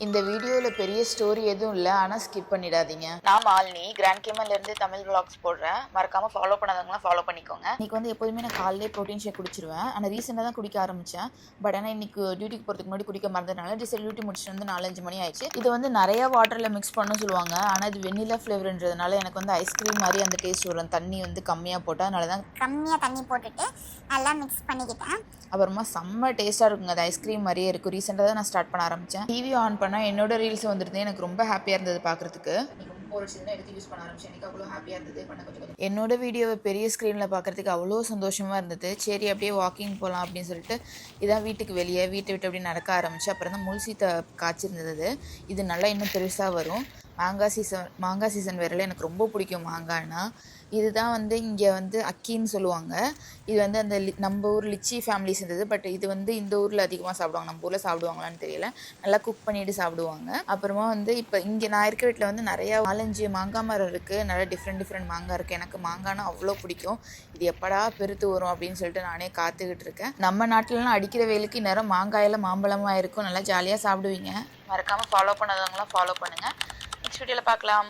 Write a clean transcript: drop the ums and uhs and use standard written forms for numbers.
இந்த வீடியோவில் பெரிய ஸ்டோரி எதுவும் இல்லை, ஆனால் ஸ்கிப் பண்ணிடாதீங்க. நான் மாலினி கிராண்ட் கேமல்லேருந்து தமிழ் விளாக்ஸ் போடுறேன். மறக்காமல் ஃபாலோ பண்ணாதவங்களாம் ஃபாலோ பண்ணிக்கோங்க. இன்னைக்கு வந்து எப்போதுமே நான் காலையிலே ப்ரோட்டீன் ஷேக் குடிச்சிருவேன். ஆனால் ரீசெண்டாக தான் குடிக்க ஆரம்பித்தேன். பட் ஆனால் இன்னைக்கு டியூட்டிக்கு போகிறதுக்கு முன்னாடி குடிக்க மறந்ததுனால டியூட்டி முடிச்சுட்டு வந்து 4-5 மணி ஆயிடுச்சு. இது வந்து நிறைய வாட்டரில் மிக்ஸ் பண்ண சொல்லுவாங்க. ஆனால் இது வெண்ணிலா ஃப்ளேவர்ன்றதுனால எனக்கு வந்து ஐஸ்கிரீம் மாதிரி அந்த டேஸ்ட் வரும். தண்ணி வந்து கம்மியாக போட்டால், அதனால தான் கம்மியாக தண்ணி போட்டுட்டு நல்லா மிக்ஸ் பண்ணிக்கிட்டேன். அப்புறமா செம்ம டேஸ்ட்டாக இருக்குங்க. அது ஐஸ்கிரீம் மாதிரியே இருக்கும். ரீசெண்டாக தான் நான் ஸ்டார்ட் பண்ண ஆரம்பித்தேன். டிவி ஆன் பண்ணால் என்னோட ரீல்ஸ் வந்துருந்தேன். எனக்கு ரொம்ப ஹாப்பியாக இருந்தது பார்க்குறதுக்கு. ஒரு சின்ன எடுத்து யூஸ் பண்ண ஆரம்பிச்சேன். எனக்கு அவ்வளோ ஹாப்பியாக இருந்தது. பண்ண கொஞ்சம் என்னோட வீடியோவை பெரிய ஸ்க்ரீனில் பார்க்குறதுக்கு அவ்வளோ சந்தோஷமாக இருந்தது. சரி அப்படியே வாக்கிங் போகலாம் அப்படின்னு சொல்லிட்டு இதான் வீட்டுக்கு வெளியே வீட்டை விட்டு அப்படியே நடக்க ஆரம்பிச்சு. அப்புறம் தான் முல்சீத்தை காய்ச்சிருந்தது. இது நல்லா இன்னும் பெருசாக வரும். மாங்காய் சீசன் வேறல எனக்கு ரொம்ப பிடிக்கும் மாங்காய்னா. இதுதான் வந்து இங்கே வந்து அக்கின்னு சொல்லுவாங்க. இது வந்து அந்த நம்ம ஊர் லிச்சி ஃபேமிலிஸ் இருந்தது. பட் இது வந்து இந்த ஊரில் அதிகமாக சாப்பிடுவாங்க. நம்ம ஊரில் சாப்பிடுவாங்களான்னு தெரியல. நல்லா குக் பண்ணிட்டு சாப்பிடுவாங்க. அப்புறமா வந்து இப்போ இங்கே நான் இருக்க வீட்டில் வந்து நிறையா 4-5 மாங்காய் மரம் இருக்குது. நிறைய டிஃப்ரெண்ட் மாங்காய் இருக்குது. எனக்கு மாங்காய்னா அவ்வளோ பிடிக்கும். இது எப்படா பெருத்து வரும் அப்படின்னு சொல்லிட்டு நானே காத்துக்கிட்டு இருக்கேன். நம்ம நாட்டிலலாம் அடிக்கிற வெயிலுக்கு இந்நேரம் மாங்காயில் மாம்பழமாக இருக்கும். நல்லா ஜாலியாக சாப்பிடுவீங்க. மறக்காமல் ஃபாலோ பண்ணாதவங்களாம் ஃபாலோ பண்ணுங்கள். நெக்ஸ்ட் வீடியோவில் பார்க்கலாம்.